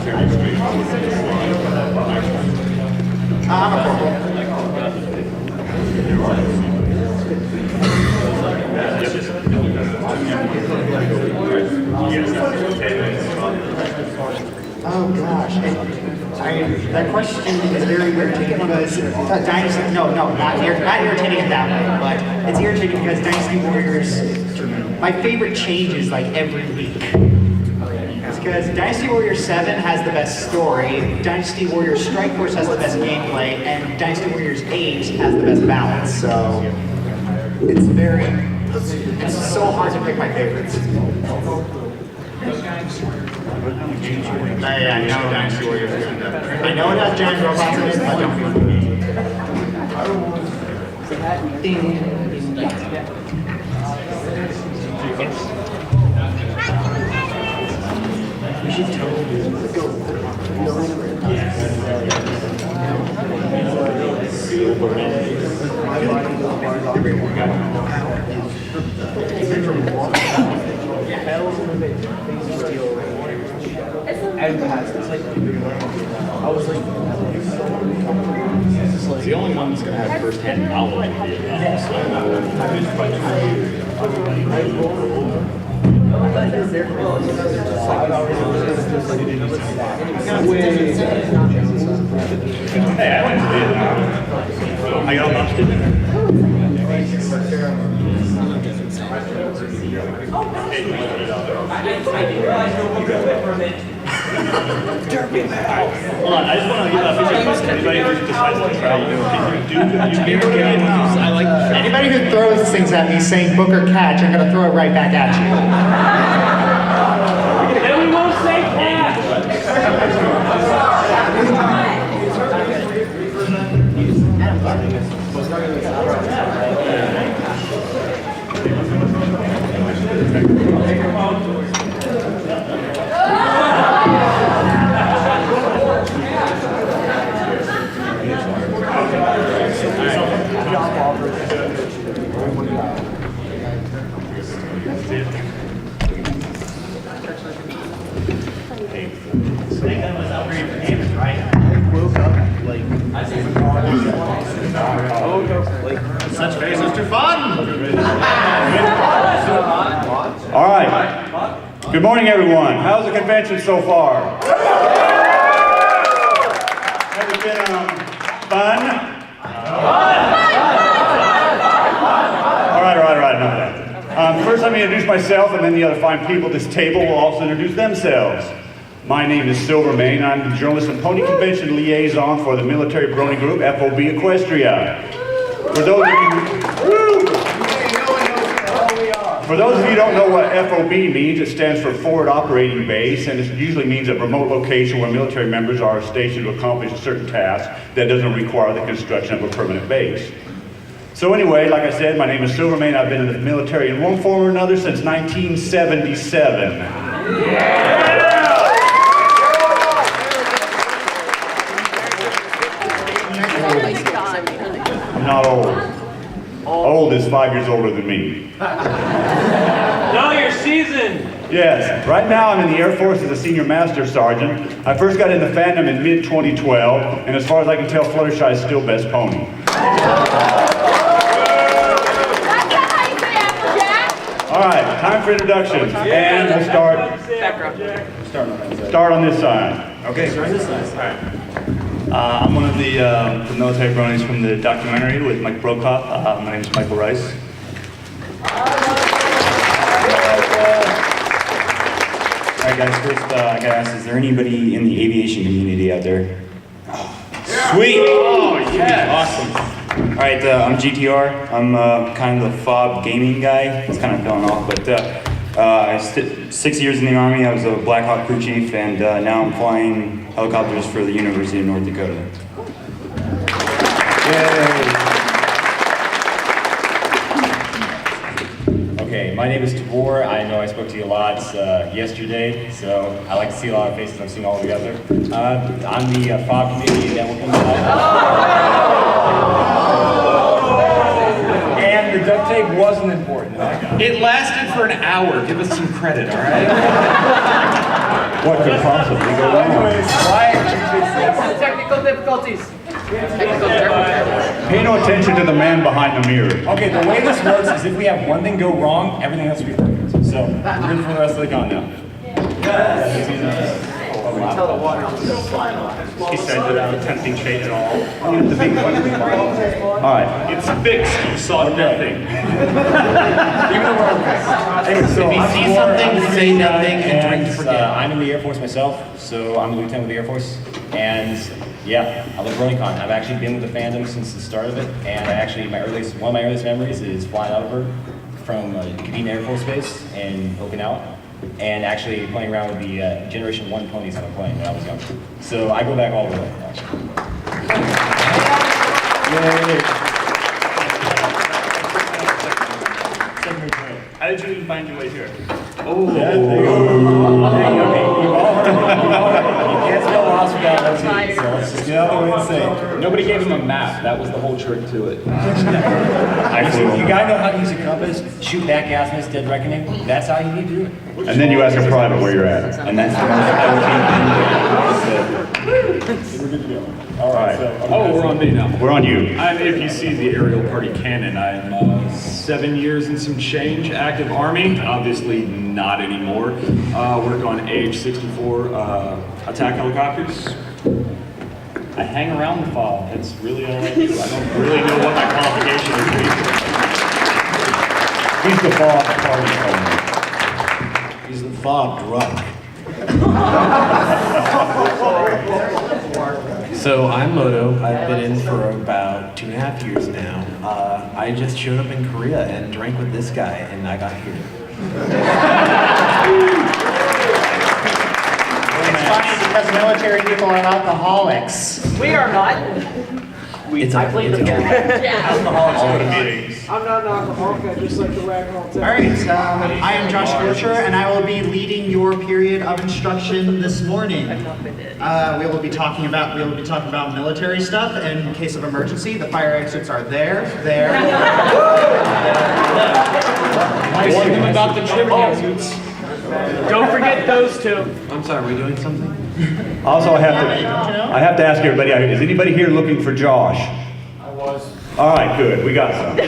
I'm a corporal. Oh gosh, that question is very irritating because Dynasty, no, not irritating in that way, but it's irritating because Dynasty Warriors, my favorite changes like every week. It's because Dynasty Warriors 7 has the best story, Dynasty Warriors Strike Force has the best gameplay, and Dynasty Warriors 8 has the best balance, so it's so hard to pick my favorites. I know Dynasty Warriors is good. I know it has giant robots in it, but I don't feel we should totally go. It's the only one that's going to have first-hand knowledge of Vietnam. Hey, I went to Vietnam. I got lost in there. Hold on, I just want to give a picture. Anybody who decides to try, Anybody who throws things at me saying book or catch, I'm going to throw it right back at you. Then we won't say catch! Such faces to fun! All right. Good morning, everyone. How's the convention so far? Has it been fun? All right, enough of that. First, let me introduce myself, and then the other fine people at this table will also introduce themselves. My name is Silvermane. I'm the journalist and pony convention liaison for the military brony group FOB Equestria. For those of you who don't know what FOB means, it stands for Forward Operating Base, and it usually means a remote location where military members are stationed to accomplish a certain task that doesn't require the construction of a permanent base. So anyway, like I said, my name is Silvermane. I've been in the military in one form or another since 1977. I'm not old. Old is 5 years older than me. No, you're seasoned! Yes, right now I'm in the Air Force as a senior master sergeant. I first got into fandom in mid-2012, and as far as I can tell, Fluttershy is still best pony. All right, time for introductions, and we'll start on this side. Okay, start on this side. All right. I'm one of the military bronies from the documentary with Mike Brokaw. My name is Michael Rice. All right, guys. First, I gotta ask: is there anybody in the aviation community out there? Sweet! Oh, yeah! Awesome. All right, I'm GTR. I'm kind of the FOB gaming guy. It's kind of falling off, but 6 years in the Army. I was a Black Hawk crew chief, and now I'm flying helicopters for the University of North Dakota. Yay! Okay, my name is Tabor. I know I spoke to you a lot yesterday, so I like to see a lot of faces I'm seeing all together. I'm the FOB community networking guy. And the duct tape wasn't important. It lasted for an hour. Give us some credit, all right? What could possibly go wrong? Technical difficulties. Technical difficulties. Pay no attention to the man behind the mirror. Okay, the way this works is if we have one thing go wrong, everything else will be perfect. So we're good for the rest of the con now. He said without attempting change at all. The big one. All right. It's fixed, you saw nothing. Anyway, so If you see something, say nothing and drink to forget. I'm in the Air Force myself, so I'm a lieutenant with the Air Force. And yeah, I love BronyCon. I've actually been with the fandom since the start of it. And one of my earliest memories is flying out of her from Kabine Air Force Base in Okinawa. And actually playing around with the Generation 1 ponies on a plane when I was young. So I go back all the way, actually. How did you even find your way here? You can't spell lost without OT, so let's just get out of the way and say. Nobody gave him a map. That was the whole trick to it. You gotta know how to use a compass, shoot back azimuth, dead reckoning. That's how you need to do it. And then you ask a private where you're at. And that's the All right. Oh, we're on me now. We're on you. If you see the aerial party cannon, I'm 7 years and some change, active Army, obviously not anymore. Work on AH-64 attack helicopters. I hang around the FOB, that's really all I do. I don't really know what my qualification is. He's the FOB party owner. He's the FOB drunk. So I'm Moto. I've been in for about 2.5 years now. I just showed up in Korea and drank with this guy, and I got here. It's funny because military people are alcoholics. We are not. I played the I'm not an alcoholic, I just like the ragdoll too. All right, I am Josh Gilcher, and I will be leading your period of instruction this morning. We will be talking about military stuff. In case of emergency, the fire exits are there. Warn them about the trivia suits. Don't forget those two. I'm sorry, are we doing something? Also, I have to ask everybody, is anybody here looking for Josh? I was. All right, good. We got some.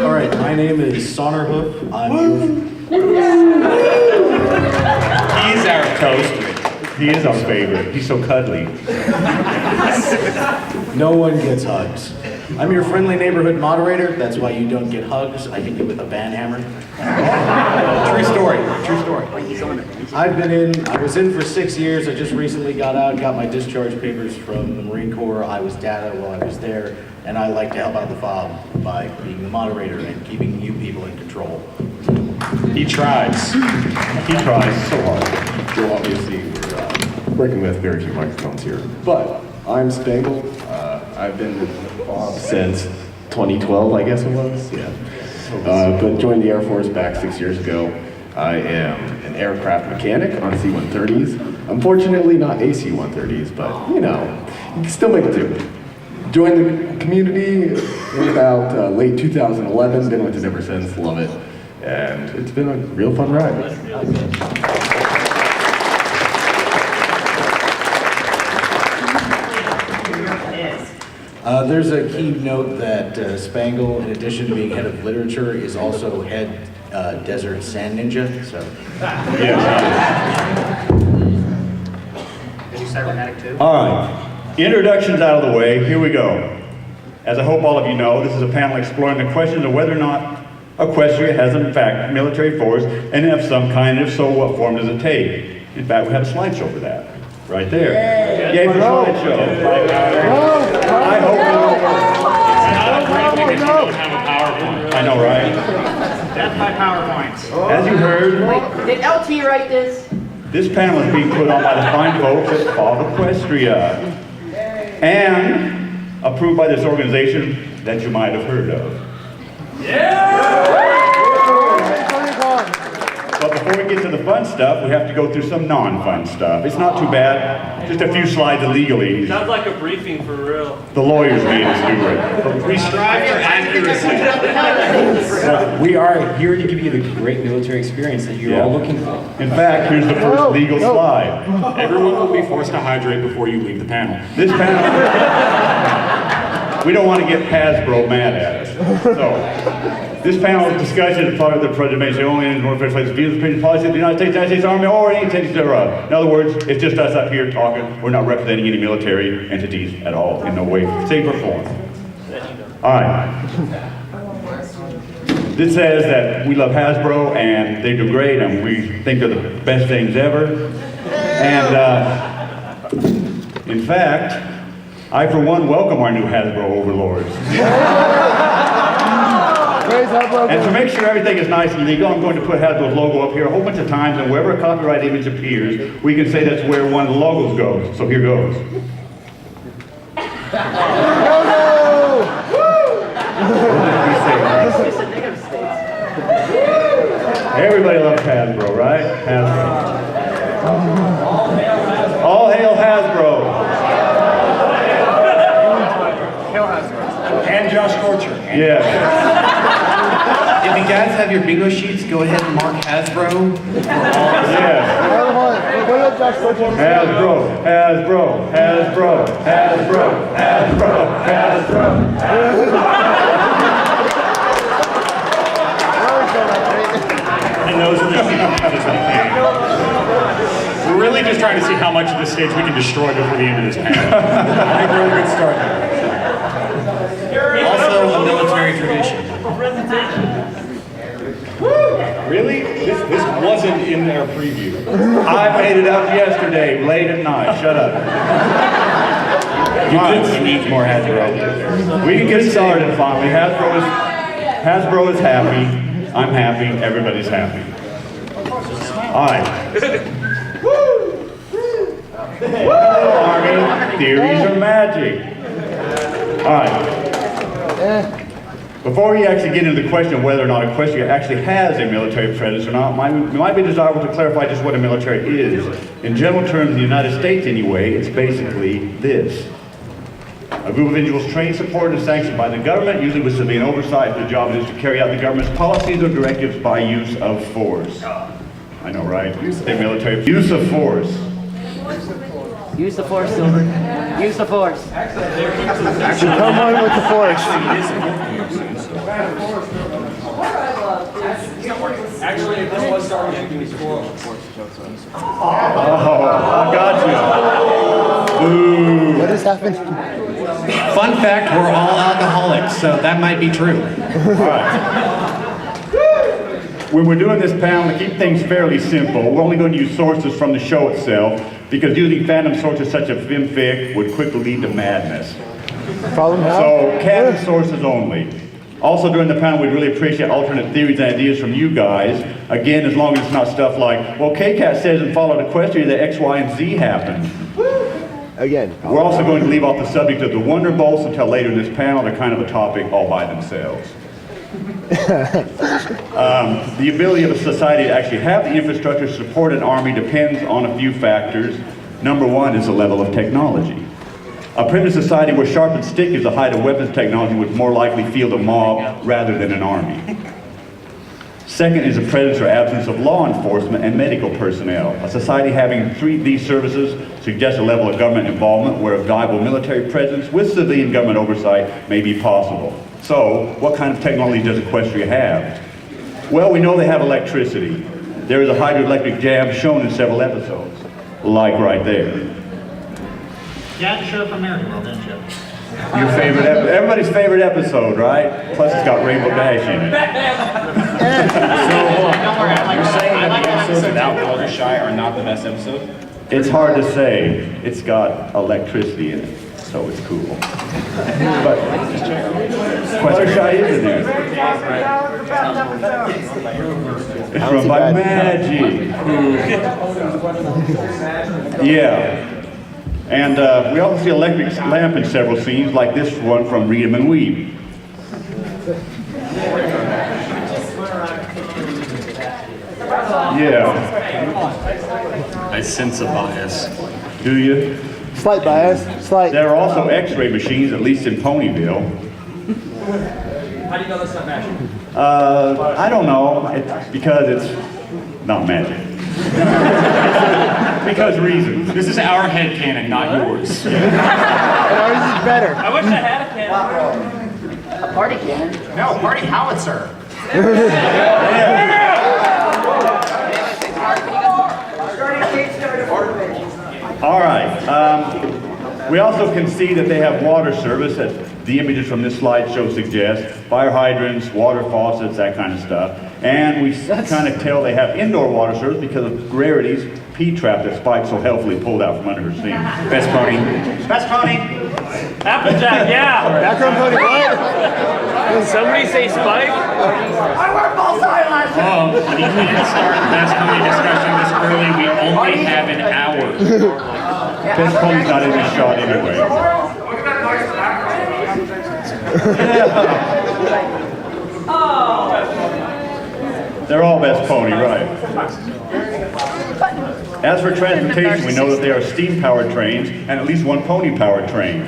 All right, my name is Sonnerhoof. He's our toaster. He is our favorite. He's so cuddly. No one gets hugs. I'm your friendly neighborhood moderator. That's why you don't get hugs. I hit you with a band hammer. True story. I was in for 6 years. I just recently got out, got my discharge papers from the Marine Corps. I was data while I was there, and I like to help out the FOB by being the moderator and keeping you people in control. He tries. He tries so hard. So obviously we're working with very few microphones here. But I'm Spangle. I've been with the FOB since 2012, I guess it was. Yeah. But joined the Air Force back 6 years ago. I am an aircraft mechanic on C-130s. Unfortunately, not AC-130s, but you know, you can still make it through. Joined the community in about late 2011. Been with it ever since. Love it. And it's been a real fun ride. There's a key note that Spangle, in addition to being head of literature, is also head desert sand ninja. So, Is he cybernetic too? All right. Introductions out of the way. Here we go. As I hope all of you know, this is a panel exploring the questions of whether or not Equestria has in fact military force, and if some kind, if so, what form does it take? In fact, we have a slideshow for that. Right there. Yay for slideshow. I hope I know, right? Death by PowerPoint. As you heard, Did LT write this? this panel is being put on by the fine folks at FOB Equestria and approved by this organization that you might have heard of. But before we get to the fun stuff, we have to go through some non-fun stuff. It's not too bad. Just a few slides of legalese. Sounds like a briefing for real. The lawyers made us do it. We strive for accuracy. But We are here to give you the great military experience that you're all looking for. In fact, here's the first legal slide. Everyone will be forced to hydrate before you leave the panel. This panel, we don't want to get Hasbro mad at us. So, this panel discussion is part of the presentation only in order to reflect the views, opinions, policies of the United States Army, or any entities thereof. In other words, it's just us up here talking. We're not representing any military entities at all, in no way, shape, or form. All right. This says that we love Hasbro and they do great and we think they're the best things ever. And in fact, I for one welcome our new Hasbro overlords. And to make sure everything is nice and legal, I'm going to put Hasbro's logo up here a whole bunch of times, and wherever a copyright image appears, we can say that's where one of the logos goes. So here goes. Everybody loves Hasbro, right? Hasbro. All hail Hasbro. And Josh Corcher. Yeah. If you guys have your bingo sheets, go ahead and mark Hasbro. Yeah. Hasbro, Hasbro, Hasbro, Hasbro, Hasbro, Hasbro. And those are the pieces we can. We're really just trying to see how much of this stage we can destroy before the end of this panel. I think we're in a good start. Also a military tradition. Really? This wasn't in their preview. I made it up yesterday, late at night. Shut up. You need more Hasbro. We can get started finally. Hasbro is happy. I'm happy. Everybody's happy. All right. Army, theories are magic. All right. Before we actually get into the question of whether or not Equestria actually has a military presence or not, it might be desirable to clarify just what a military is. In general terms, in the United States anyway, it's basically this. A group of individuals trained, supported, and sanctioned by the government, usually with civilian oversight. Their job is to carry out the government's policies or directives by use of force. I know, right? The military. Use of force. Use the force, Silver. Use the force. Come on with the force. Actually, this was starting to do his force. Oh, I got you. Ooh. What has happened? Fun fact, we're all alcoholics, so that might be true. All right. When we're doing this panel, to keep things fairly simple, we're only going to use sources from the show itself, because using phantom sources such as FimFic would quickly lead to madness. Problem how? So, canon sources only. Also, during the panel, we'd really appreciate alternate theories and ideas from you guys. Again, as long as it's not stuff like, well, KCAT says in Fallout Equestria that X, Y, and Z happened. Again. We're also going to leave off the subject of the Wonder Bolts until later in this panel. They're kind of a topic all by themselves. The ability of a society to actually have the infrastructure to support an army depends on a few factors. Number one is the level of technology. A primitive society where sharpened stick is the height of weapons technology would more likely field a mob rather than an army. Second is the presence or absence of law enforcement and medical personnel. A society having these services suggests a level of government involvement where a viable military presence with civilian government oversight may be possible. So, what kind of technology does Equestria have? Well, we know they have electricity. There is a hydroelectric jam shown in several episodes, like right there. Yeah, sure, from Maryville, didn't you? Your favorite, everybody's favorite episode, right? Plus it's got Rainbow Dash in it. You're saying that the episodes without Fluttershy are not the best episode? It's hard to say. It's got electricity in it, so it's cool. But Fluttershy is in there. It's run by magic. Yeah. And we also see electric lamp in several scenes, like this one from Read 'em and Weep. Yeah. I sense a bias. Do you? Slight bias. Slight. There are also X-ray machines, at least in Ponyville. How do you know that's not magic? I don't know, because it's not magic. Because reasons. This is our headcanon, not yours. And ours is better. I wish I had a can. A party cannon. No, party howitzer. All right. We also can see that they have water service, as the images from this slideshow suggest. Fire hydrants, water faucets, that kind of stuff. And we kind of tell they have indoor water service because of Rarity's P-trap that Spike so helpfully pulled out from under her seat. Best pony. Best pony. Applejack, yeah. Background pony, what? Did somebody say Spike? I wear false eyelashes. Oh, we can't start best pony discussion this early. We only have an hour. Best pony's not in this shot anyway. They're all best pony, right. As for transportation, we know that they are steam-powered trains and at least one pony-powered train.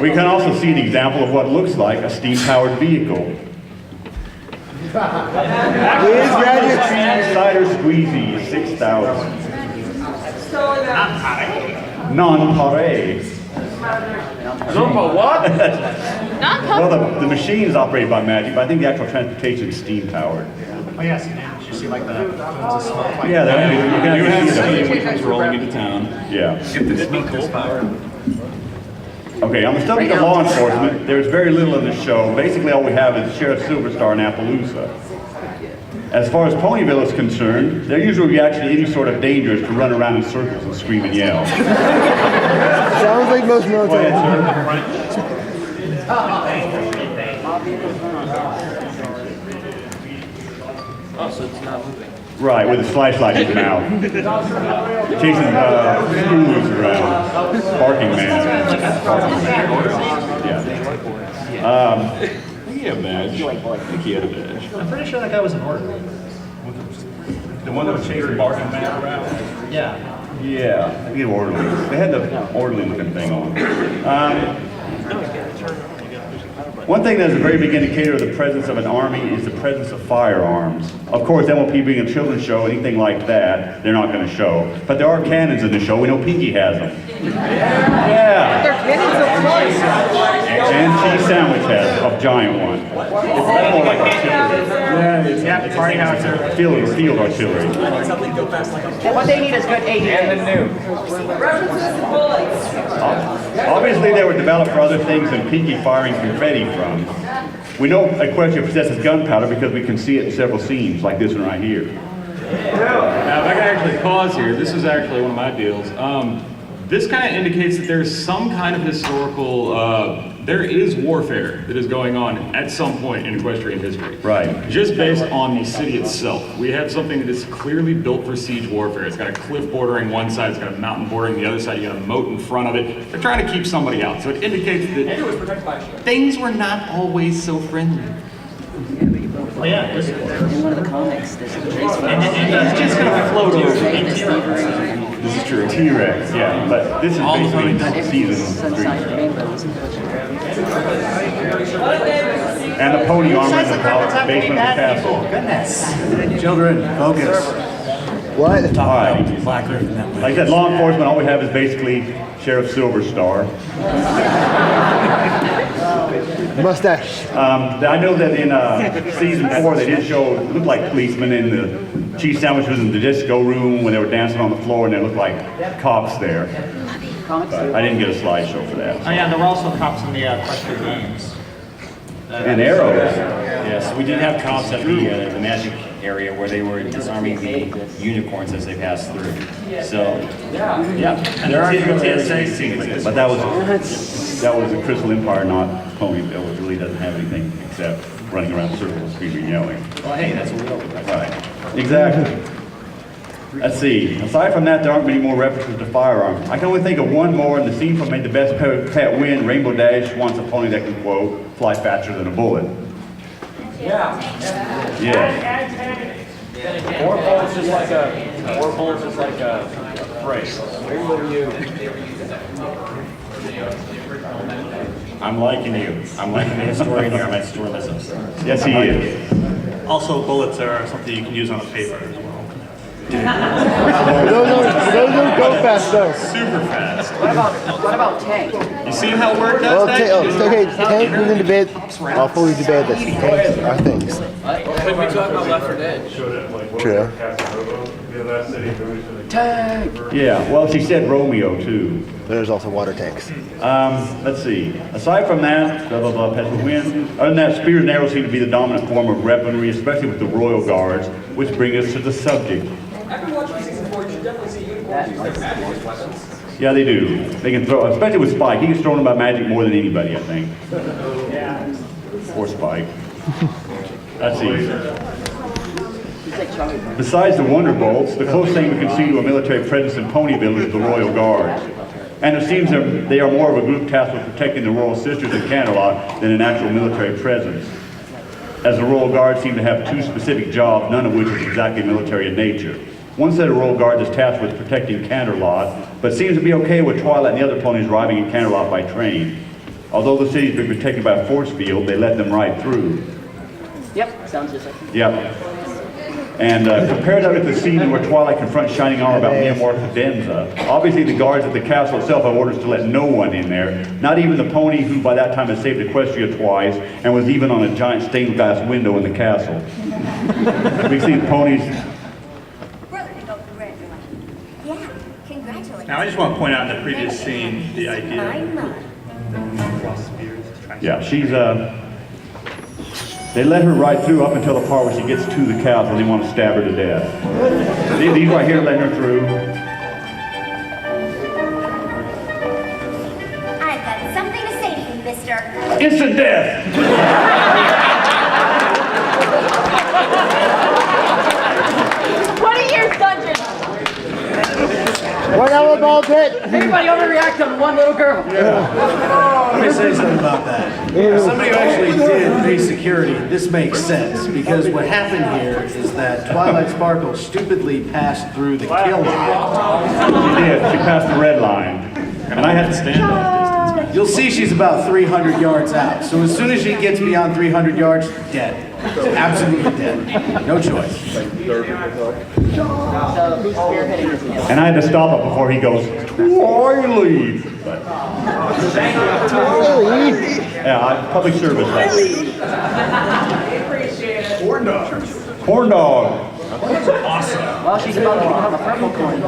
We can also see an example of what looks like a steam-powered vehicle. Please, graduates. Cider Squeezy, 6,000. Non-pare. Lumpa what? Well, the machine is operated by magic, but I think the actual transportation is steam-powered. Oh yes, did you see like the plumes of smoke? Like Yeah, you can You have actually see steam which is rolling into town. them. Yeah. If the smoke is power. Okay, on the subject of law enforcement, there's very little in the show. Basically, all we have is Sheriff Silverstar in Appaloosa. As far as Ponyville is concerned, their usual reaction to any sort of danger is to run around in circles and scream and yell. Sounds like most Go military. ahead, sir. Oh, so it's not moving. Right, with his flashlight in his mouth. Chasing screws around. Barking man. Yeah. He had a badge. I think he had a badge. I'm pretty sure that guy was an orderly. The one that was chasing barking man around? Yeah. Yeah, I think orderly. They had the orderly looking thing on. One thing that is a very big indicator of the presence of an army is the presence of firearms. Of course, MLP being a children's show, anything like that, they're not going to show. But there are cannons in the show. We know Pinky has them. Yeah. And Cheese Sandwich has a giant one. It's more like artillery. Yeah, party howitzer. Field artillery. What they need is good AD. And the new. Obviously, they were developed for other things than Pinky firing confetti from. We know Equestria possesses gunpowder because we can see it in several scenes, like this one right here. Now, if I can actually pause here, this is actually one of my deals. This kind of indicates that there's some kind of historical, there is warfare that is going on at some point in equestrian history. Right. Just based on the city itself. We have something that is clearly built for siege warfare. It's got a cliff bordering one side, it's got a mountain bordering the other side, you got a moat in front of it. They're trying to keep somebody out. So it indicates that things were not always so friendly. Oh yeah. In one of the comics, there's a chase It's just gonna float over. This is true. T-Rex, yeah. But this is basically season 3. And the pony armor in the basement of the castle. Goodness. Children, focus. What? All right. Like I said, law enforcement, all we have is basically Sheriff Silverstar. Mustache. I know that in season 4 they did show, it looked like policemen in the cheese sandwich was in the disco room when they were dancing on the floor and they looked like cops there. But I didn't get a slideshow for that. Oh yeah, there were also cops in the Equestrian Games. And arrows. Yes, we did have cops at the magic area where they were disarming the unicorns as they passed through. So, yeah, there are TSA scenes. But that was the Crystal Empire, not Ponyville, which really doesn't have anything except running around circles, screaming, yelling. Well, hey, that's what we all do. Right. Exactly. Let's see. Aside from that, there aren't many more references to firearms. I can only think of one more, and the scene from Made the Best Pet Win, Rainbow Dash wants a pony that can, quote, fly faster than a bullet. Yeah. Yeah. 4 bullets is like a phrase. What are you? I'm liking you. I'm liking the historian here. I'm a historian myself. Yes, he is. Also, bullets are something you can use on a paper as well. Those don't go fast though. Super fast. What about tank? You see how word does Well, that? it's okay. Tank, we can debate. I'll fully debate this. Tanks are things. Could we talk about Left 4 Dead? True. Yeah, well, she said Romeo too. There's also water tanks. Let's see. Aside from that, blah, blah, blah, pestle wind. Other than that, spears and arrows seem to be the dominant form of weaponry, especially with the royal guards, which bring us to the subject. After watching season 4, you should definitely see unicorns use their magic weapons. Yeah, they do. They can throw, especially with Spike. He gets thrown about magic more than anybody, I think. Or Spike. Let's see. Besides the Wonder Bolts, the closest thing we can see to a military presence in Ponyville is the Royal Guards. And it seems that they are more of a group tasked with protecting the Royal Sisters in Canterlot than an actual military presence, as the Royal Guards seem to have two specific jobs, none of which is exactly military in nature. One set of Royal Guards is tasked with protecting Canterlot, but seems to be okay with Twilight and the other ponies arriving in Canterlot by train. Although the city's been protected by a force field, they let them ride through. Yep, sounds just like. Yep. And compare that with the scene where Twilight confronts Shining Armor about Meamor Cadenza. Obviously the guards at the castle itself have orders to let no one in there, not even the pony who by that time has saved Equestria twice and was even on a giant stained glass window in the castle. We've seen ponies. Yeah, congratulations. Now, I just want to point out in the previous scene the idea. Yeah, she's they let her ride through up until the part where she gets to the castle. They want to stab her to death. These right here letting her through. I've got something to say to you, mister. Instant death! 20 years dungeon! 1 hour ball pit. Everybody overreact on one little girl. Let me say something about that. As somebody who actually did base security, this makes sense, because what happened here is that Twilight Sparkle stupidly passed through the kill line. She did. She passed the red line. And I had to stand off distance. You'll see she's about 300 yards out. So as soon as she gets beyond 300 yards, dead. Absolutely dead. No choice. And I had to stop it before he goes, Twilight! But, yeah, public service. Corn dog. Corn dog. Awesome. Well, she's about to become a purple corn.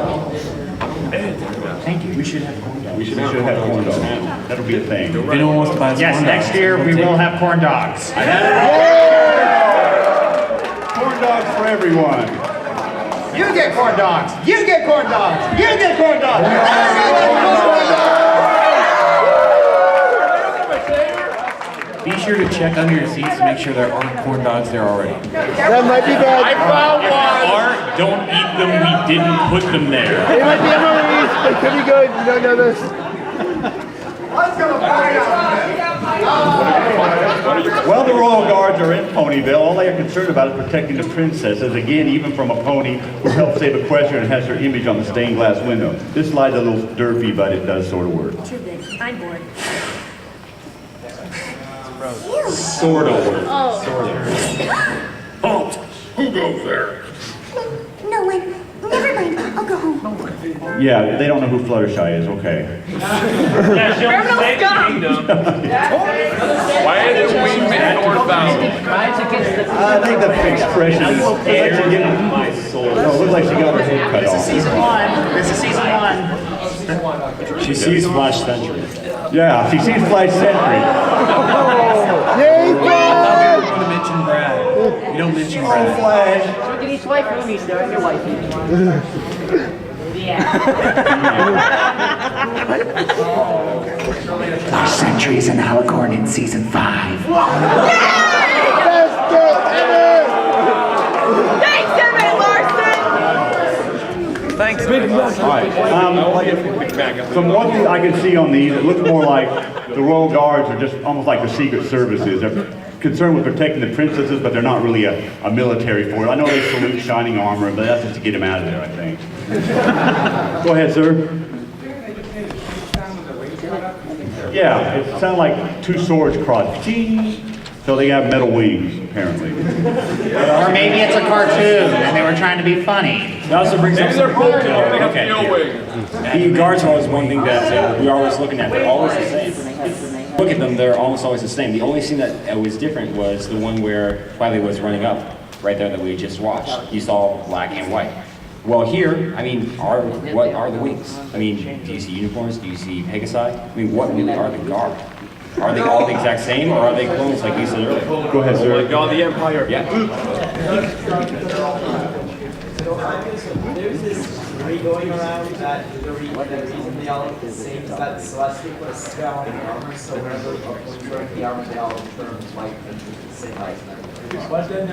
Thank you. We should have corn dogs. We should have corn dog. That'll be a thing. If anyone wants to buy us Yes, corn next dogs, year we will have corn dogs. Corn dogs for everyone. You get corn dogs. You get corn dogs. You get corn dogs. Everybody gets corn dogs. be sure to check under your seats to make sure there aren't corn dogs there already. That might be bad. I found one! If there are, don't eat them. We didn't put them there. They might be MREs. They could be good. You don't know this. Well, the Royal Guards are in Ponyville. All they are concerned about is protecting the princesses, again, even from a pony who helped save Equestria and has her image on the stained glass window. This slide's a little derpy, but it does sort of work. Too good. I'm bored. Sort of work. Oh. Sort of. Halt! Who goes there? No one. Never mind. I'll go home. Yeah, they don't know who Fluttershy is, okay. Yeah, she'll save the kingdom. Why did we make North Bound? I think the expression is, looks like she getting, My soul. no, it looks like she got her head cut This is off. season one. This is season one. She sees Flash Century. Yeah, she sees Flight Sentry. Yay, I thought we were going to mention Brad. You don't mention Brad. Flash. Look at each wife movies there, your wife. Flash Sentry is an alicorn in season 5. Best day ever! Thanks, Emmett Larson! Thanks, All right. From what I can see on these, it looks more like the Royal Guards are just almost like the Secret Services. They're concerned with protecting the princesses, but they're not really a military force. I know they salute Shining Armor, but that's just to get them out of there, I think. Go ahead, sir. Yeah, it sounded like two swords crossed. Ching. So they got metal wings, apparently. Or maybe it's a cartoon and they were trying to be funny. It also brings up some okay. The guards are always one thing that we're always looking at. They're always the same. Look at them, they're almost always the same. The only scene that was different was the one where Wiley was running up, right there that we just watched. You saw black and white. Well here, I mean, what are the wings? I mean, do you see unicorns? Do you see Pegasi? I mean, what really are the guard? Are they all the exact same, or are they clones like you said earlier? Go ahead, sir. Oh my God, the Empire. Yeah. There's this theory going around that the reason they all look the same is that Celestia put a spell on the armor, so whenever a point turn the armor, they all turn white and the same height.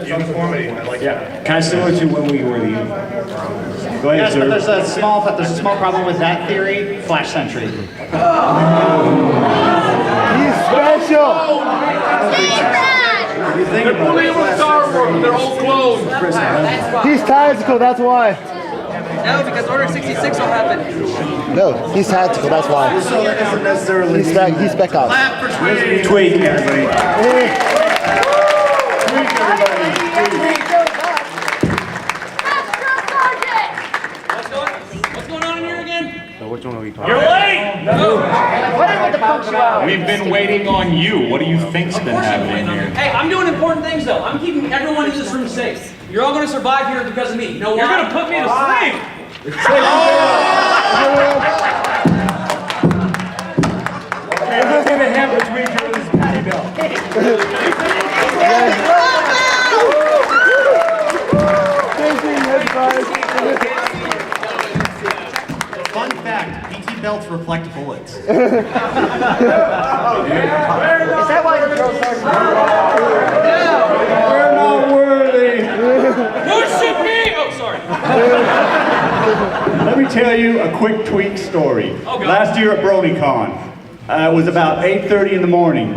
Uniformity, I like that. Kind of similar to when we were the Go ahead, Yes, sir. but there's a small problem with that theory. Flash Sentry. He's special. They're bullying with Star Wars, they're all clones. He's tactical, that's why. No, because Order 66 will happen. No, he's tactical, that's why. So that isn't necessarily. He's spec ops. Tweak, everybody. What's going on in here again? Which one are we talking You're late! We've been waiting on you. What do you think's been happening here? Hey, I'm doing important things though. I'm keeping everyone in this room safe. You're all going to survive here because of me. You know why? You're going to put me to sleep! Okay, let's give a hand for Tweaker with his patty belt. Fun fact, PT belts reflect bullets. Is that why the girls are We're not worthy. Don't shoot me! Oh, sorry. Let me tell you a quick Tweak story. Last year at BronyCon, it was about 8:30 in the morning.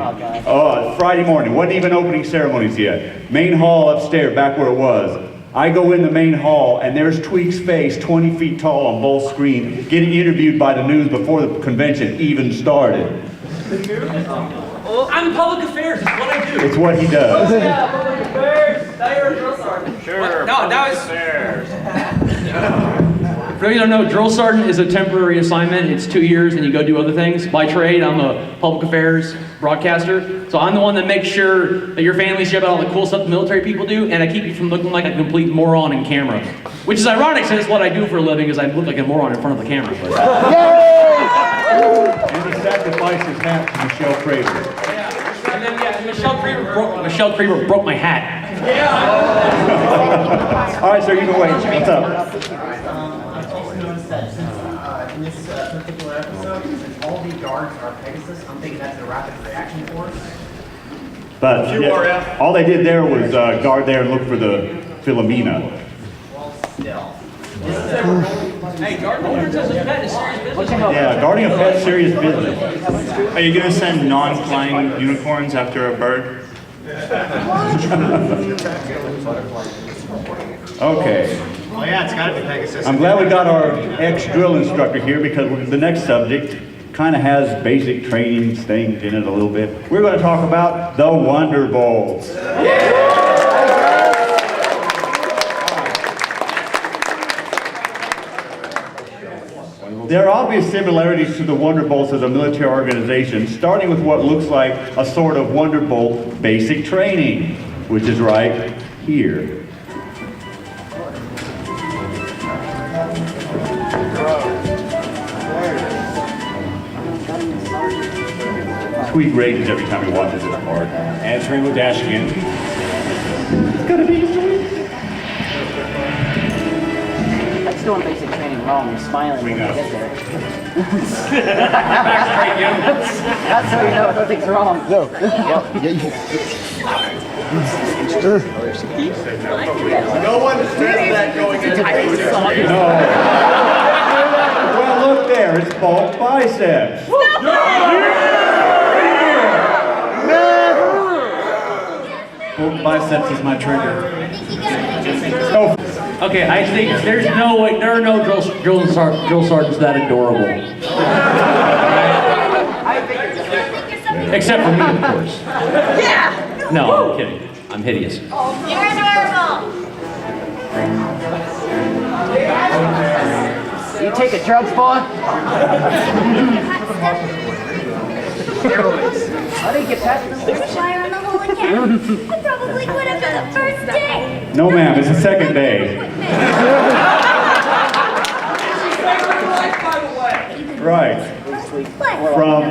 Friday morning, wasn't even opening ceremonies yet. Main hall upstairs, back where it was. I go in the main hall and there's Tweak's face 20 feet tall on both screens, getting interviewed by the news before the convention even started. I'm public affairs. It's what I do. It's what he does. Yeah, public affairs. Now you're a drill sergeant. Sure. No, that was. For those who don't know, drill sergeant is a temporary assignment. It's 2 years, and you go do other things. By trade, I'm a public affairs broadcaster. So I'm the one that makes sure that your families hear about all the cool stuff the military people do, and I keep you from looking like a complete moron in camera. Which is ironic, since what I do for a living is I look like a moron in front of the camera. But. And he sacrificed his hat to Michelle Craver. And then Michelle Craver broke my hat. All right, sir, you can wait. What's up? Also noticed that in this particular episode, since all the guards are Pegasus, I'm thinking that's the Rapid Reaction Force. But yeah, all they did there was guard there and look for the Philomena. Well, still. Hey, guarding a pet is serious business. Yeah, guarding a pet's serious business. Are you going to send non-flying unicorns after a bird? Okay. Well, yeah, it's got to be Pegasus. I'm glad we got our ex-drill instructor here because the next subject kind of has basic training things in it a little bit. We're going to talk about the Wonderbolts. There are obvious similarities to the Wonderbolts as a military organization, starting with what looks like a sort of Wonderbolt basic training, which is right here. Tweak rages every time he watches this part. And it's Rainbow Dash again. It's gonna be That's doing basic training wrong. You're smiling when you get there. That's how you know nothing's wrong. No. No one says that going into No. Well, look there. It's bulk biceps. Bulk biceps is my trigger. Oh. Okay, I think there's no way, there are no drill sergeants that adorable. I think Except for me, of course. Yeah! No, I'm kidding. I'm hideous. You're adorable! You take a drugs, boy? How do you get past this? There's a fire on the whole academy. I probably would have been the first day. No, ma'am, it's the second day. Right. From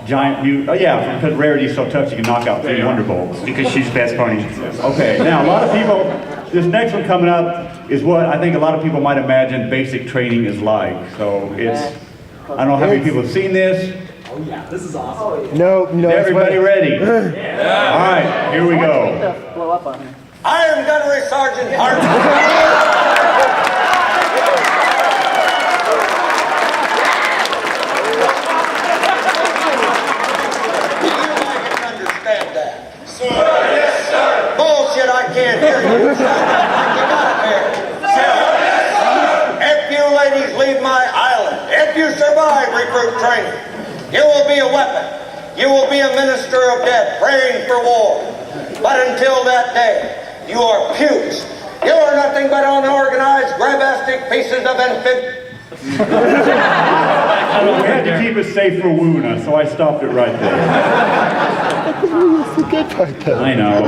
Giant Mutant. Oh yeah, because Rarity is so tough, you can knock out 3 Wonderbolts. Because she's fast pony. Okay, now a lot of people, this next one coming up is what I think a lot of people might imagine basic training is like. So it's, I don't know how many people have seen this. Oh yeah, this is awesome. No. Everybody ready? Yeah. All right, here we go. Blow up on her. I am Gunnery Sergeant Hart. Bullshit, I can't hear you. Get out of here. If you ladies leave my island, if you survive recruit training, you will be a weapon. You will be a minister of death, praying for war. But until that day, you are pukes. You are nothing but unorganized, grabastic pieces of amphibian. We had to keep it safe for Woona, so I stopped it right there. That's the good part, though. I know.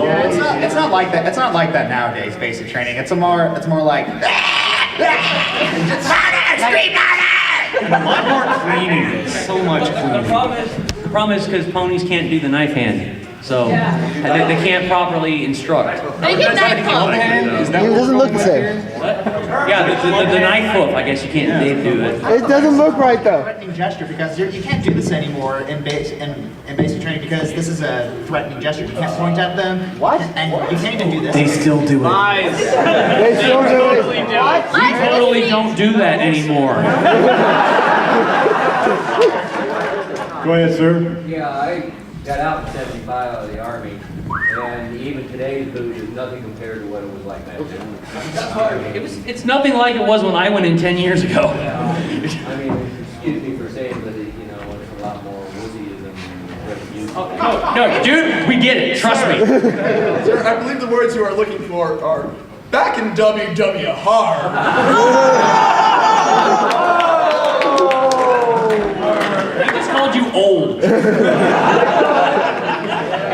Yeah, it's not like that. It's not like that nowadays. Basic training. It's more like. A lot more cleaning. So much cleaning. The problem is because ponies can't do the knife hand. So they can't properly instruct. They get knife club. It doesn't look the same. What? Yeah, the knife hoof, I guess you can't do it. It doesn't look right, though. Threatening gesture because you can't do this anymore in basic training because this is a threatening gesture. You can't point at them. What? And you can't even do this. They still do it. Lies. They still do it. We totally don't do that anymore. Go ahead, sir. Yeah, I got out in '75 out of the Army, and even today's boot is nothing compared to what it was like back then. It's nothing like it was when I went in 10 years ago. I mean, excuse me for saying that it's a lot more woozyism than what it used to be. No, dude, we get it. Trust me. Sir, I believe the words you are looking for are back in WW hard. He just called you old.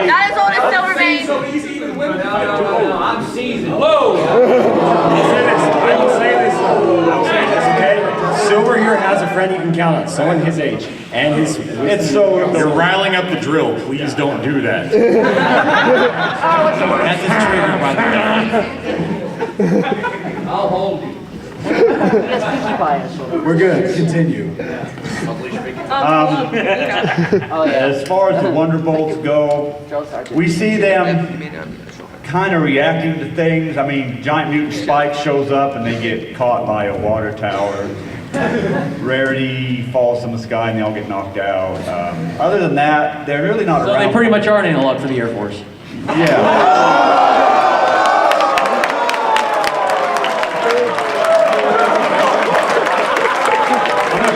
Not as old as Silvermane. So easy, even women. No, I'm seasoned. Whoa! I will say this, okay? Silver here has a friend you can count on, someone his age, and his... It's so... You're riling up the drill. Please don't do that. That's his trigger, by the way. I'll hold you. We're good. Continue. As far as the Wonderbolts go, we see them kind of reacting to things. I mean, Giant Mutant Spike shows up and they get caught by a water tower. Rarity falls from the sky and they all get knocked out. Other than that, they're really not So around. they pretty much are an analog for the Air Force. Yeah.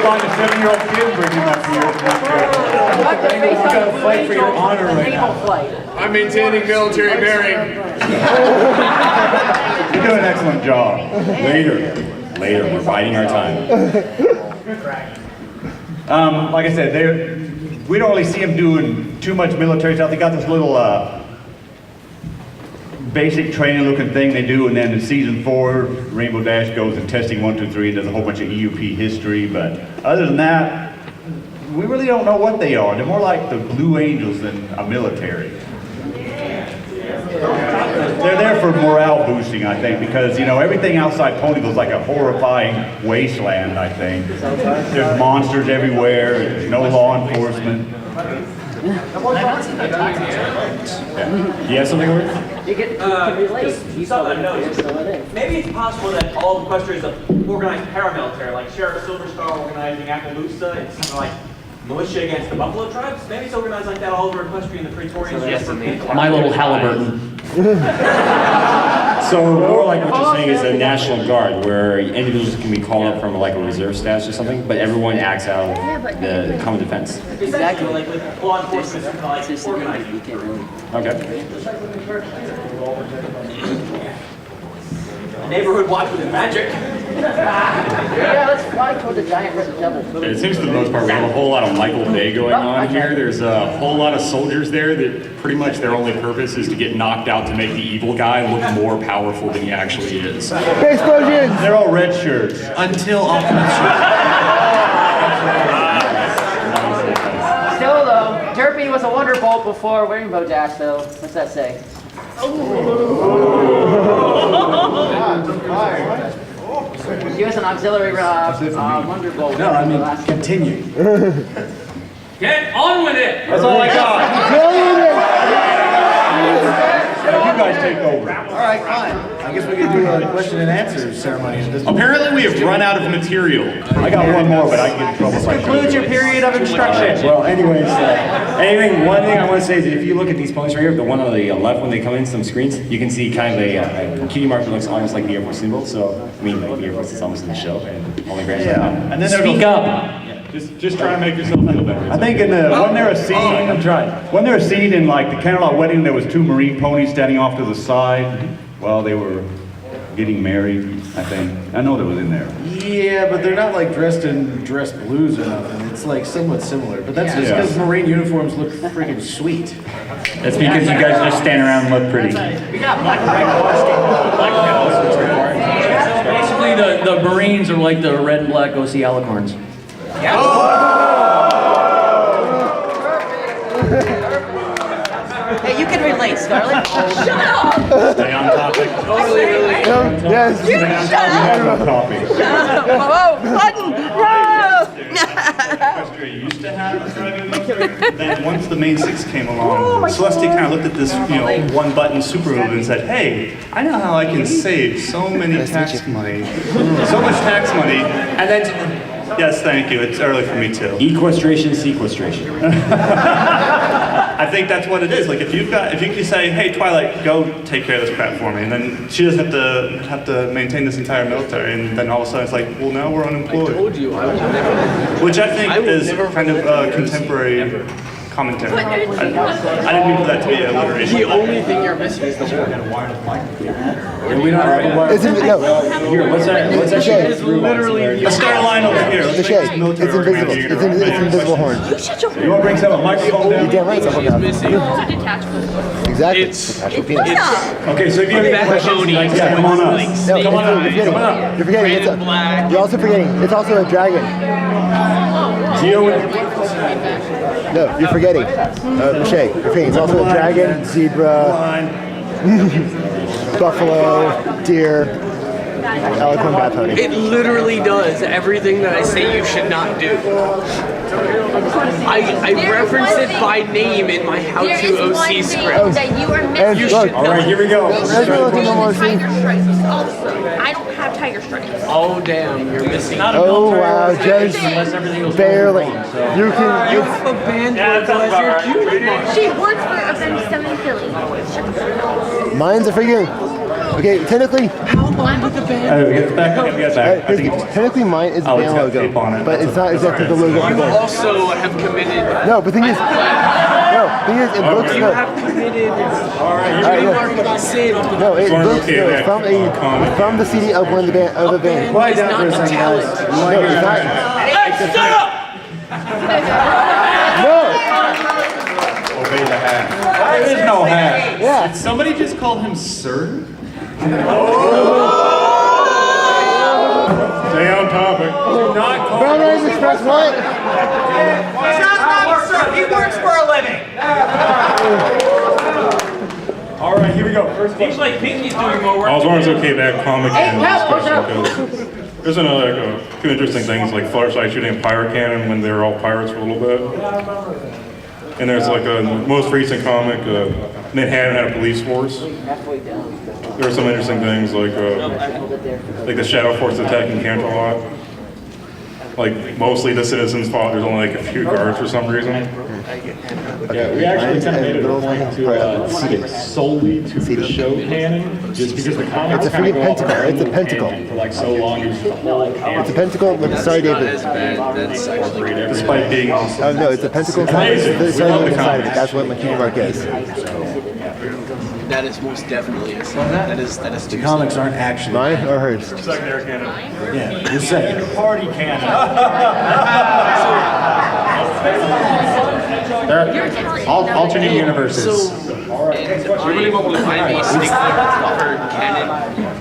Find a 7-year-old kid and bring him up here. You gotta fight for your honor right now. I'm maintaining military bearing. You're doing an excellent job. Later, we're biding our time. Like I said, we don't really see them doing too much military stuff. They got this little basic training looking thing they do, and then in season 4, Rainbow Dash goes and testing 1, 2, 3 and does a whole bunch of EUP history. But other than that, we really don't know what they are. They're more like the Blue Angels than a military. They're there for morale boosting, I think, because everything outside Ponyville is like a horrifying wasteland. I think there's monsters everywhere. There's no law enforcement. Yeah. You have something over there? You can relate. Maybe it's possible that all of Equestria is an organized paramilitary, like Sheriff Silverstar organizing Appaloosa. It's kind of like militia against the Buffalo tribes. Maybe it's organized like that all over Equestria and the Praetorians. My little Halliburton. So more like what you're saying is a National Guard, where individuals can be called up from like a reserve status or something, but everyone acts out of the common defense. Exactly. Like law enforcement is like organized. Okay. Neighborhood watch with magic. Yeah, let's fly toward the giant red devil. It seems for the most part we have a whole lot of Michael Bay going on here. There's a whole lot of soldiers there that pretty much their only purpose is to get knocked out to make the evil guy look more powerful than he actually is. Explosions! They're all red shirts. Until Optimus Still though, Derpy was a Wonderbolt before Rainbow Dash though. What's that say? He was an auxiliary Wonderbolt. No, I mean, continue. Get on with it! That's all I got. You guys take over. All right, fine. I guess we could do a question and answer ceremony at this point. Apparently we have run out of material. I got one more, but I can get in trouble if I Conclude your period of instruction. Well, anyways, one thing I want to say is if you look at these ponies right here, the one on the left when they come in some screens, you can see kind of a cutie mark that looks almost like the Air Force symbol. So, I mean, like the Air Force is almost in the show, and only branch like that. And then Speak up. Just try to make yourself feel better. I think when they're a scene, I'm trying. When they're a scene in like the Candlelight Wedding, there was two Marine ponies standing off to the side while they were getting married. I think I know that was in there. Yeah, but they're not like dressed in dress blues or nothing. It's like somewhat similar, but that's just because Marine uniforms look freaking sweet. That's because you guys just stand around and look pretty. We got black and red Basically, the Marines are like the red and black OC Alicorns. Yeah. Hey, you can relate, Scarlett. Shut up! Stay on topic. Totally relate. Yes. You shut up! Shut up! Whoa, button! Equestria used to have a driving military. Then once the main six came along, Celeste kind of looked at this, one button super move and said, "Hey, I know how I can save so many tax money, so much tax money." And then, yes, thank you. It's early for me too. Equestration, sequestration. I think that's what it is. Like if you can say, "Hey, Twilight, go take care of this crap for me," and then she doesn't have to maintain this entire military, and then all of a sudden it's like, "Well, now we're unemployed." I told you, I will never. Which I think is kind of contemporary commentary. I didn't mean for that to be alliteration. The only thing you're missing is the war. We don't have a wire. It's Here, let's actually go through literally Let's start a line over here. The shade. It's invisible. It's invisible horn. You shut your You want to bring some microphone down? You damn right. Something He's about missing. Exactly. It's Actual penis. Okay, so if you have any questions, yeah, come on up. No, you're forgetting. You're forgetting. You're also forgetting. It's also a dragon. No, you're forgetting. Shay, you're forgetting. It's also a dragon, zebra, buffalo, deer, eloquent bat pony. It literally does everything that I say you should not do. I reference it by name in my How There to is one OC thing script. that you are And missing. You look, should All right, here we go. there's no looking no more scene. Tiger stripes also. I don't have tiger stripes. Oh damn, you're missing. Oh wow, Judge, barely. You can. You have a band as your cutie mark. She works for a Ben 7 Philly. Shut the fuck up. Mine's a freaking. Okay, technically, How long did the band? We got it back. We got it back. I think it's, technically mine is the oh, it's band got tape on logo, it. but it's not exactly the logo for You them. also have committed. No, but thing is, it looks You no. have committed. Alright, Trademark sin. No, it So we're looks okay no, with it's that. from the CD of one of the band of a band. Quiet down for a Not a second, talent. guys. No, it's not. No. obey the hat. There is no hat. Yeah. Did somebody just call him Sir? Stay on topic. Brown Eyes Express what? He's not an officer. He works for a living. All right, here we go. First Seems like Pinky's doing more work. I was wondering if it's okay that comic Hey, and no, discussion because there's a few interesting things like Flashlight shooting a pirate cannon when they were all pirates for a little bit. And there's like a most recent comic, Manhattan had a police force. Halfway down. There are some interesting things like the Shadow Force attacking Canterlot. Like mostly the citizens fought. There's only like a few guards for some reason. Yeah, we actually kind of made it a point to stick solely to the show canon, just because the comics It's a kind of freaking go off on pentacle. their It's a own pentacle. tangent for like so long. It was the whole canon. It's a pentacle. Look, sorry, David. Despite being awesome. No, it's a pentacle. Amazing. There's We love the inside of it. comics. That's what my key mark is. That is most definitely a that is The comics aren't actually. Mine or hers? Secondary canon. Yeah, you're saying. Party canon. They're alternate universes.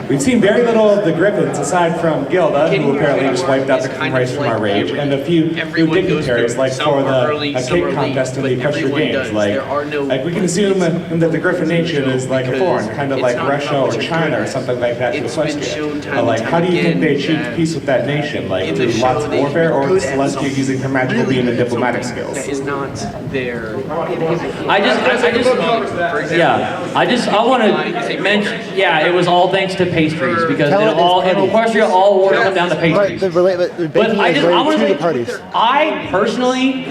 We've seen very little of the Griffins aside from Gilda, who apparently just wiped out the Griffin race from our rage, and a few dignitaries, like for the cake contest in the Equestrian Games. Like we can assume that the Griffin nation is like a foreign, kind of like Russia or China or something like that to Equestria. But like, how do you think they achieved peace with that nation? Like through lots of warfare, or Celestia using her magical beam and diplomatic skills? That is not their. I want to mention, yeah, it was all thanks to pastries, because in Equestria, all awards come down to pastries. But I personally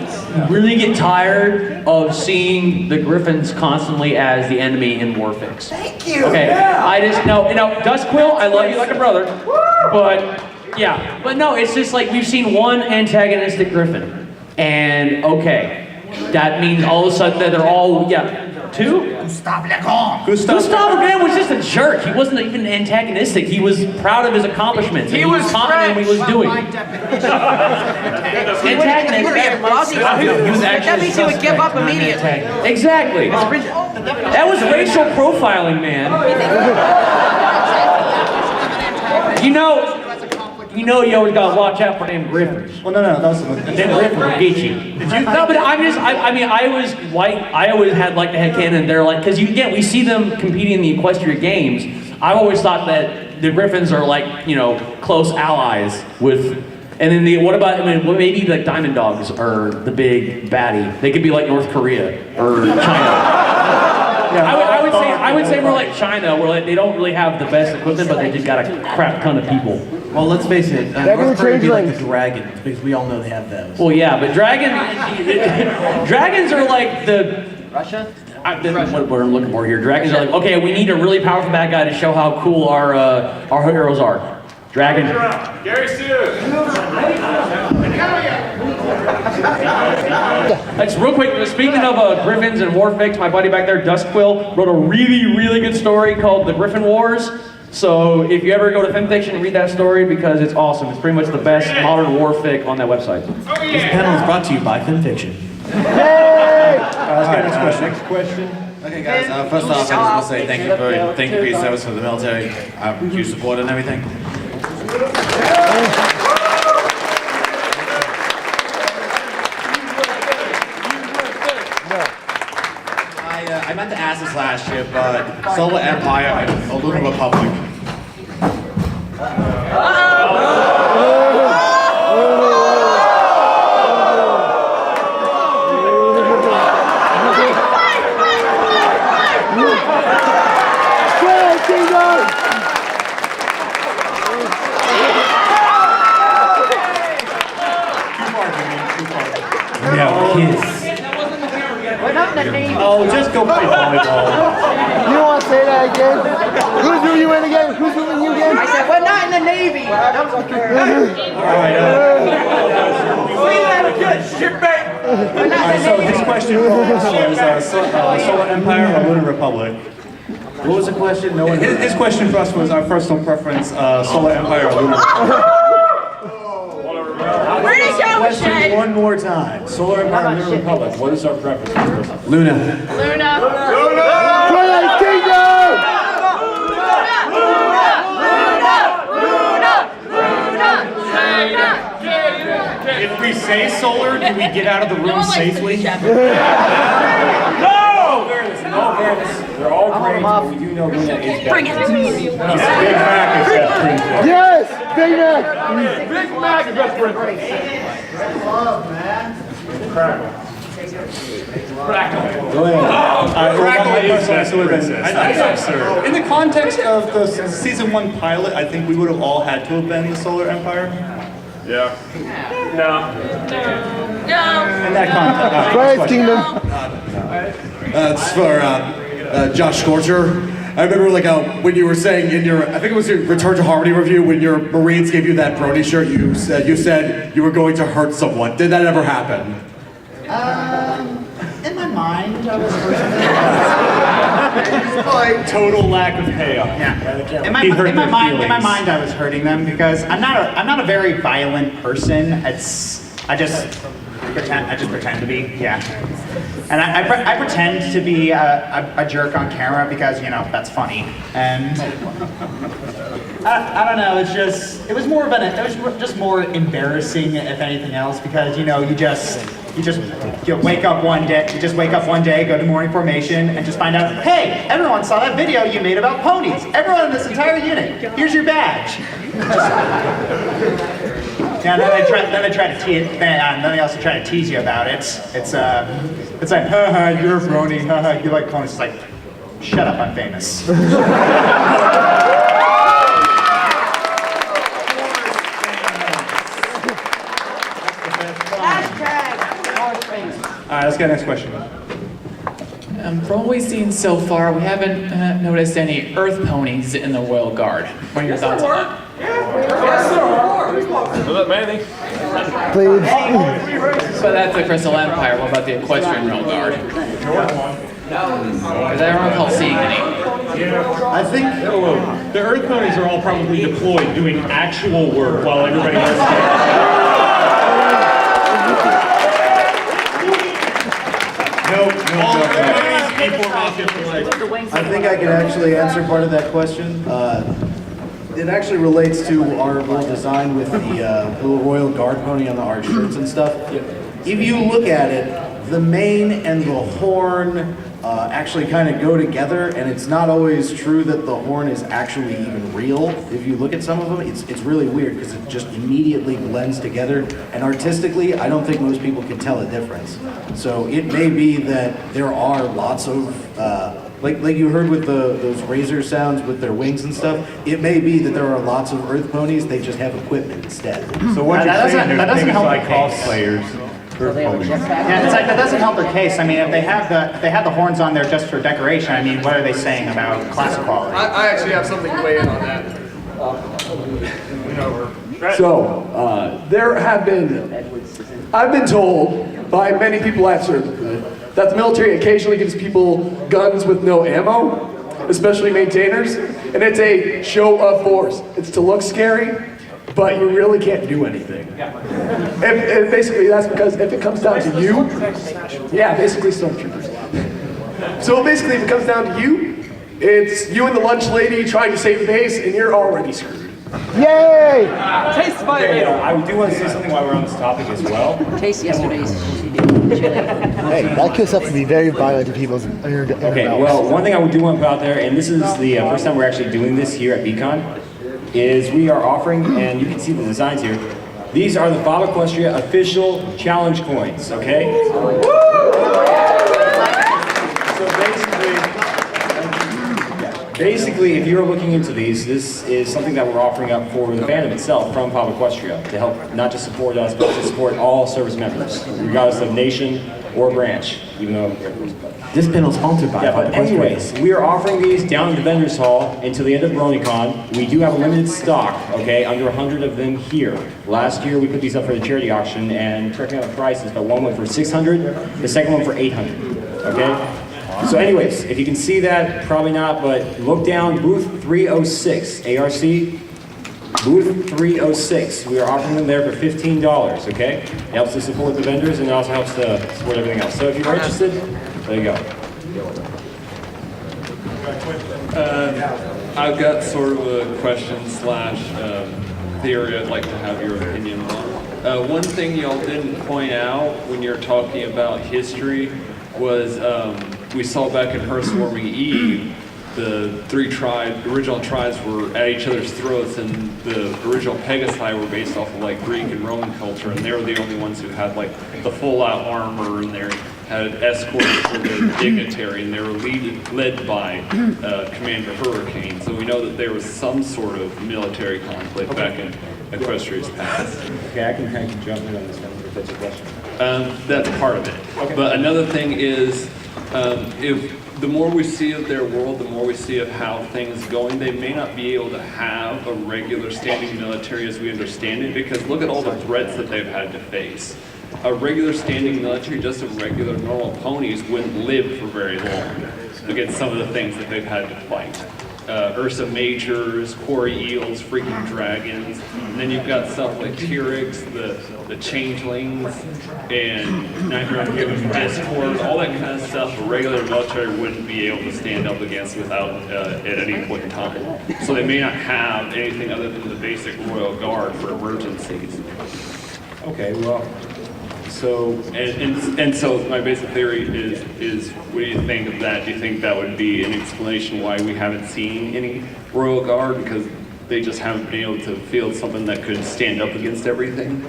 really get tired of seeing the Griffins constantly as the enemy in Warfix. Thank you. Okay, no, Dustquill, I love you like a brother, but yeah, but no, it's just like we've seen one antagonistic Griffin, and okay, that means all of a sudden that they're all, two? Gustave Legon. Gustave Legon was just a jerk. He wasn't even antagonistic. He was proud of his accomplishments. He was confident in what he was doing. Antagonistic. He was actually That means he would give up immediately. Exactly. That was racial profiling, man. You always gotta watch out for them Griffins. Well, no, that was them Griffins will get you. No, but I was white. I always had like the headcanon. They're like, because we see them competing in the Equestria Games. I've always thought that the Griffins are like, close allies with. And then what about maybe like Diamond Dogs are the big baddie? They could be like North Korea or China. I would say we're like China, where like they don't really have the best equipment, but they just got a crap ton of people. Well, let's face it, North Korea would be like the dragons, because we all know they have those. Well, yeah, but dragons are like the Russia? what I'm looking for here. Dragons are like, okay, we need a really powerful bad guy to show how cool our heroes are. Dragon. Gary It's real quick. Speaking of Griffins and Warfix, my buddy back there, Dustquill, wrote a really, really good story called The Griffin Wars. So if you ever go to FemFiction and read that story, because it's awesome. It's pretty much the best modern warfic on that website. This panel is brought to you by FemFiction. Next question. Okay, guys. First off, I just want to say thank you for your service for the military. I'm huge supporter and everything. I meant to ask this last year, but Solar Empire and Lunar Republic. We're not in the Navy. Oh, just go play volleyball. You don't want to say that again? Who's moving you in again? Who's moving you again? I said, we're not in the Navy. Alright, so his question was Solar Empire or Lunar Republic? What was the question? No one. His question for us was our personal preference, Solar Empire or Lunar Republic. Where did you go, Question Shay? one more time. Solar Empire and Lunar Republic. What is our preference? Luna. Twilight Kingdom! If we say solar, do we get out of the room safely? No! No fairness. They're all great, but we do know Luna is better. Bring it. Big Mac is best princess. Yes! Big Mac! Big Mac is best friend. Love, man. Crackle. Go ahead. In the context of the season 1 pilot, I think we would have all had to have been the Solar Empire. Yeah. No. In that context. Quiet, Kingdom. It's for Josh Scorcher. I remember when you were saying in your, I think it was your Return to Harmony review, when your Marines gave you that brony shirt, you said you were going to hurt someone. Did that ever happen? In my mind, I was hurting them. Total lack of payoff. Yeah. In my He hurt their feelings. mind, I was hurting them because I'm not a very violent person. I just pretend to be. Yeah. And I pretend to be a jerk on camera because, you know, that's funny. And I don't know, it was just more embarrassing if anything else, because, you know, you wake up one day, go to morning formation, and just find out, hey, everyone saw that video you made about ponies. Everyone in this entire unit, here's your badge. Yeah, and then they also try to tease you about it. It's like, haha, you're a brony, haha, you like ponies. It's like, shut up, I'm famous. All right, let's get the next question. From what we've seen so far, we haven't noticed any Earth ponies in the Royal Guard. What are your thoughts on that? Yes, sir. So that Manny. Please. But that's the Crystal Empire. What about the Equestrian Royal Guard? Because I don't recall seeing any. I think the Earth ponies are all probably deployed doing actual work while everybody else. I think I can actually answer part of that question. It actually relates to our little design with the little Royal Guard pony on our shirts and stuff. If you look at it, the mane and the horn actually kind of go together, and it's not always true that the horn is actually even real. If you look at some of them, it's really weird because it just immediately blends together, and artistically, I don't think most people can tell the difference. So it may be that there are lots of, like you heard with those razor sounds with their wings and stuff, it may be that there are lots of Earth ponies, they just have equipment instead. So what you're saying, that there's doesn't things help like the case. cosplayers. Yeah, it's like that doesn't help their case. I mean, if they have the horns on there just for decoration, I mean, what are they saying about class quality? I actually have something to weigh in on that. So, I've been told by many people at Servanthood that the military occasionally gives people guns with no ammo, especially maintainers, and it's a show of force. It's to look scary, but you really can't do anything. And basically that's because if it comes down to you, yeah, basically stormtroopers. So basically if it comes down to you, it's you and the lunch lady trying to save the base, and you're already screwed. Yay! Taste my I do want to say something while we're on this topic as well. Taste yesterday's. Hey, that could stuff to be very violent to people's Okay, well, one thing I do want to put out there, and this is the first time we're actually doing this here at BCon, is we are offering, and you can see the designs here, these are the FOB Equestria official challenge coins, okay? So basically, if you're looking into these, this is something that we're offering up for the fandom itself from FOB Equestria to help not just support us, but to support all service members, regardless of nation or branch, even though this panel is sponsored by. Yeah, but anyways, we are offering these down at the vendors hall until the end of BronyCon. We do have a limited stock, okay, under 100 of them here. Last year we put these up for the charity auction, and checking out the prices, but one went for 600, the second one for 800, okay? So anyways, if you can see that, probably not, but look down, booth 306, ARC. Booth 306, we are offering them there for $15, okay? It helps to support the vendors, and it also helps to support everything else. So if you're interested, there you go. I've got sort of a question slash theory I'd like to have your opinion on. One thing y'all didn't point out when you're talking about history was we saw back in Hearthwarming Eve, the original tribes were at each other's throats, and the original Pegasi were based off of like Greek and Roman culture, and they were the only ones who had like the full-out armor, and they had escorts for the dignitary, and they were led by Commander Hurricane. So we know that there was some sort of military conflict back in Equestria's past. Okay, I can jump in on this one if that's your question. That's part of it. But another thing is, if the more we see of their world, the more we see of how things going, they may not be able to have a regular standing military as we understand it, because look at all the threats that they've had to face. A regular standing military, just a regular normal ponies, wouldn't live for very long against some of the things that they've had to fight. Ursa Majors, quarry eels, freaking dragons. And then you've got stuff like T-Rex, the changelings, and Nightmare on Discord, all that kind of stuff a regular military wouldn't be able to stand up against without at any point in time. So they may not have anything other than the basic Royal Guard for emergencies. Okay, well, So, and so my basic theory is what do you think of that? Do you think that would be an explanation why we haven't seen any Royal Guard? Because they just haven't been able to field something that could stand up against everything?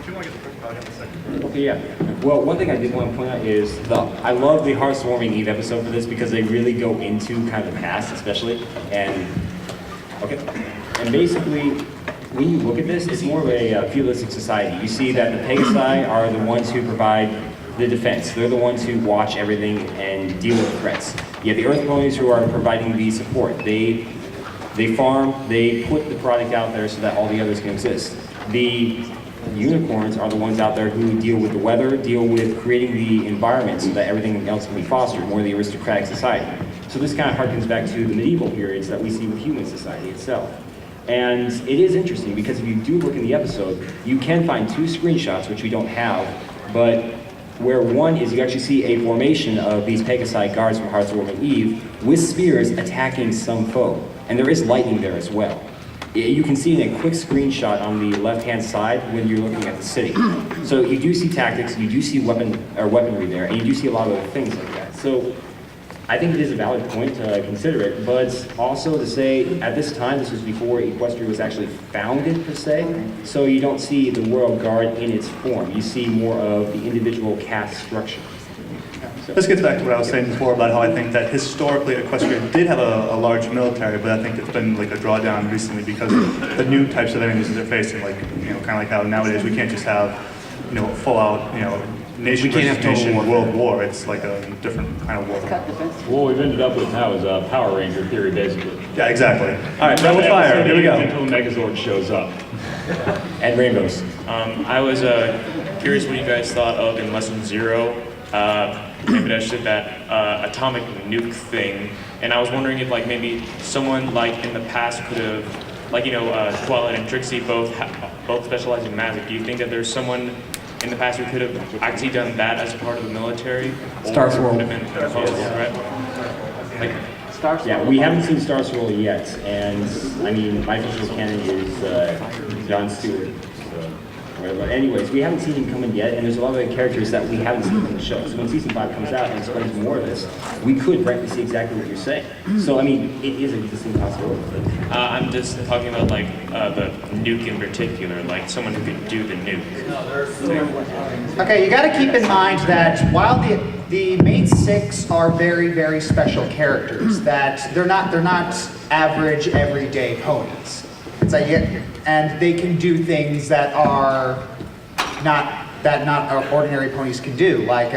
Okay, yeah. Well, one thing I did want to point out is I love the Hearthwarming Eve episode for this because they really go into kind of the past, especially. And basically, when you look at this, it's more of a feudalistic society. You see that the Pegasi are the ones who provide the defense. They're the ones who watch everything and deal with threats. You have the Earth Ponies who are providing the support. They farm, they put the product out there so that all the others can exist. The unicorns are the ones out there who deal with the weather, deal with creating the environment so that everything else can be fostered, more the aristocratic society. So this kind of harkens back to the medieval periods that we see with human society itself. And it is interesting because if you do look in the episode, you can find two screenshots, which we don't have, but where one is you actually see a formation of these Pegasi guards from Hearthwarming Eve with spears attacking some foe. And there is lightning there as well. You can see in a quick screenshot on the left-hand side when you're looking at the city. So you do see tactics, you do see weaponry there, and you do see a lot of other things like that. So I think it is a valid point to consider it, but also to say at this time, this was before Equestria was actually founded per se, so you don't see the Royal Guard in its form. You see more of the individual caste structure. This gets back to what I was saying before about how I think that historically Equestria did have a large military, but I think it's been like a drawdown recently because of the new types of enemies that they're facing, like, kind of like how nowadays we can't just have, full out, nation versus nation world war. It's like a different kind of war. What we've ended up with now is a Power Ranger theory, basically. Yeah, exactly. All right, double fire. Here we go. Until the Megazord shows up. And rainbows. I was curious what you guys thought of in Lesson 0. Maybe I did that atomic nuke thing, and I was wondering if maybe someone in the past could have, Twilight and Trixie both specialize in magic. Do you think that there's someone in the past who could have actually done that as a part of the military? Star Swirl. Yeah, we haven't seen Star Swirl yet, and I mean, my official canon is Jon Stewart. But anyways, we haven't seen him come in yet, and there's a lot of characters that we haven't seen in the show. So when season 5 comes out and explains more of this, we could frankly see exactly what you're saying. So I mean, it is a distinct possibility. I'm just talking about the nuke in particular, someone who could do the nuke. Okay, you got to keep in mind that while the main 6 are very, very special characters, that they're not average everyday ponies. It's and they can do things that are not ordinary ponies can do. Like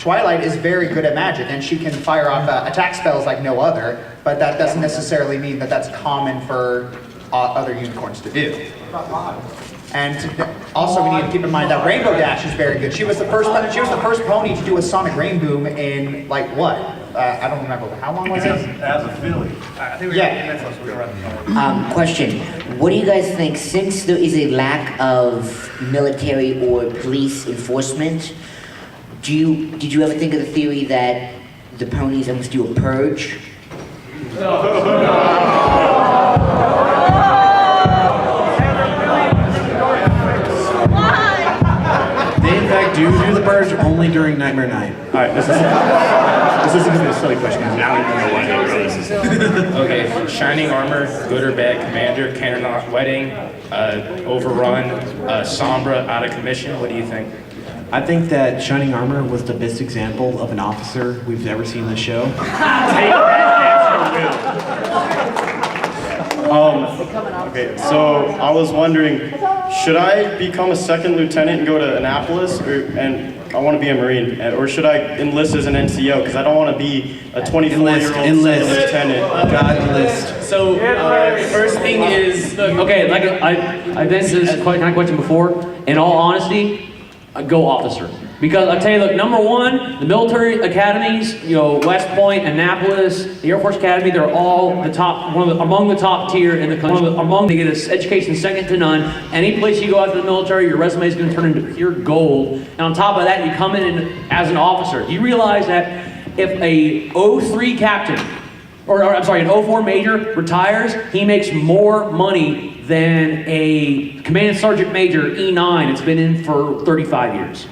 Twilight is very good at magic, and she can fire off attack spells like no other. But that doesn't necessarily mean that that's common for other unicorns to do. And also, we need to keep in mind that Rainbow Dash is very good. She was the first pony to do a sonic rain boom in what? I don't remember. How long was it? As a Philly. I think Question. What do you guys think, since there is a lack of military or police enforcement, did you ever think of the theory that the ponies must do a purge? They in fact do the purge only during Nightmare Night. All right, this isn't going to be a silly question because now you know what it is. Okay, shining armor, good or bad commander, Cannon wedding, overrun, Sombra out of commission. What do you think? I think that Shining Armor was the best example of an officer we've ever seen in the show. Okay, so I was wondering, should I become a second lieutenant and go to Annapolis, and I want to be a Marine, or should I enlist as an NCO? Because I don't want to be a 24-year-old Enlist. lieutenant. God enlist. So, first thing is, okay, like I've been to this kind of question before. In all honesty, go officer. Because I tell you, look, number one, the military academies, West Point, Annapolis, the Air Force Academy, they're all the top, among the top tier in the country. They get an education second to none. Any place you go after the military, your resume is going to turn into pure gold. And on top of that, you come in as an officer. You realize that if a 03 captain, an 04 major retires, he makes more money than a command sergeant major E9 that's been in for 35 years.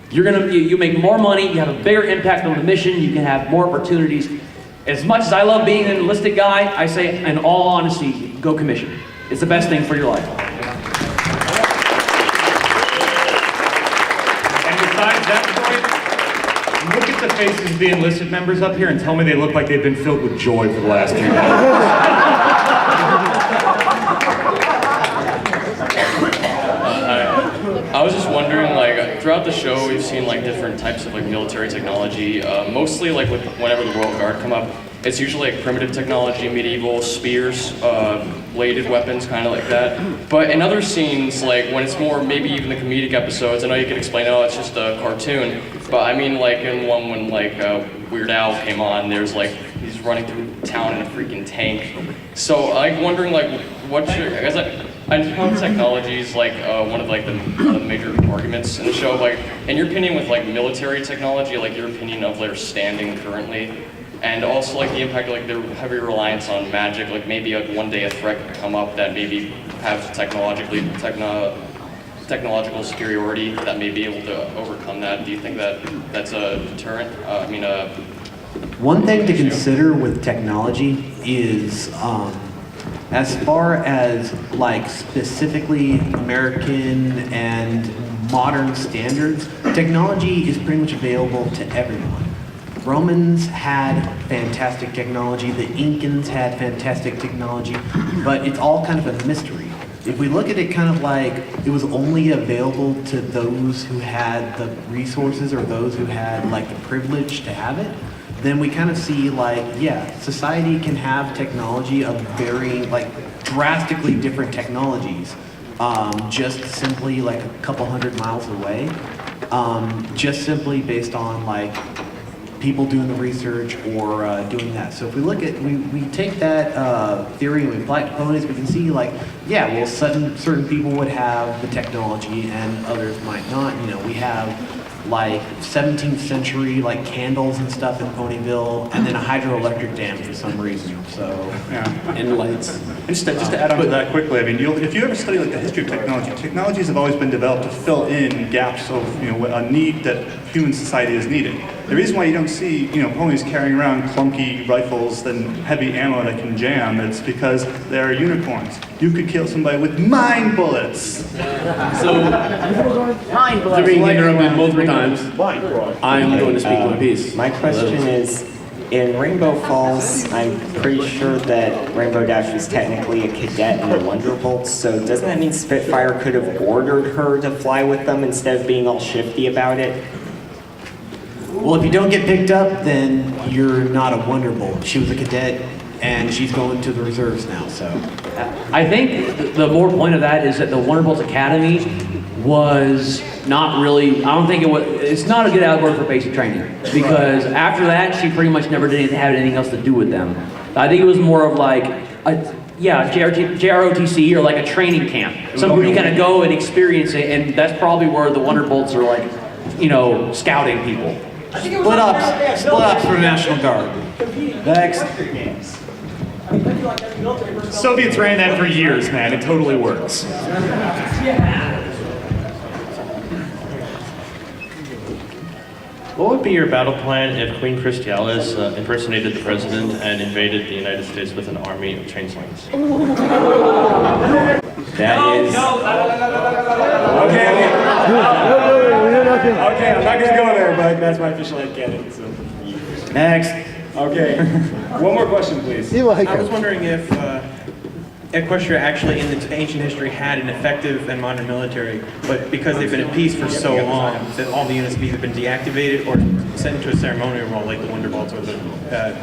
You make more money, you have a bigger impact on the mission, you can have more opportunities. As much as I love being an enlisted guy, I say, in all honesty, go commission. It's the best thing for your life. And besides that point, look at the faces of the enlisted members up here and tell me they look like they've been filled with joy for the last 2 years. I was just wondering, like, throughout the show, we've seen like different types of like military technology. Mostly, like, whenever the Royal Guard come up, it's usually like primitive technology, medieval spears, bladed weapons, kind of like that. But in other scenes, like when it's more maybe even the comedic episodes, I know you could explain, oh, it's just a cartoon. But I mean, like in one when like Weird Al came on, there's like he's running through town in a freaking tank. So like wondering like what's your, I know technology is like one of like the major arguments in the show. Like, in your opinion, with like military technology, like your opinion of their standing currently, and also like the impact of like their heavy reliance on magic. Like maybe like one day a threat could come up that maybe have technological superiority that may be able to overcome that. Do you think that that's a deterrent? One thing to consider with technology is, as far as like specifically American and modern standards, technology is pretty much available to everyone. Romans had fantastic technology, the Incans had fantastic technology, but it's all kind of a mystery. If we look at it kind of like it was only available to those who had the resources or those who had like the privilege to have it, then we kind of see like, yeah, society can have technology of varying, like drastically different technologies, just simply like a couple 100 miles away, just simply based on like people doing the research or doing that. So if we look at, we take that theory and we apply it to ponies, we can see like, yeah, well certain people would have the technology and others might not. We have like 17th century like candles and stuff in Ponyville, and then a hydroelectric dam for some reason. So and lights. And just to add on to that quickly, I mean, if you ever study like the history of technology, technologies have always been developed to fill in gaps of a need that human society has needed. The reason why you don't see ponies carrying around clunky rifles and heavy ammo that can jam, it's because they're unicorns. You could kill somebody with mind bullets. After being interrupted multiple times, I'm going to speak one piece. My question is, in Rainbow Falls, I'm pretty sure that Rainbow Dash was technically a cadet in the Wonderbolts, so doesn't that mean Spitfire could have ordered her to fly with them instead of being all shifty about it? Well, if you don't get picked up, then you're not a Wonderbolt. She was a cadet, and she's going to the reserves now, so. I think the more point of that is that the Wonderbolts Academy was not really, I don't think it's not a good algorithm for basic training, because after that, she pretty much never did have anything else to do with them. I think it was more of like, JROTC or like a training camp. Somewhere you kind of go and experience it, and that's probably where the Wonderbolts are like, scouting people. Split ups for the National Guard. Next. Soviets ran that for years, man. It totally works. What would be your battle plan if Queen Christialis impersonated the president and invaded the United States with an army of train slings? That is... Okay, I'm not gonna go there, but that's my official headcanon. So. Next. Okay. One more question, please. I was wondering if Equestria actually in its ancient history had an effective and modern military, but because they've been at peace for so long, that all the units have either been deactivated or sent into a ceremonial role like the Wonderbolts or the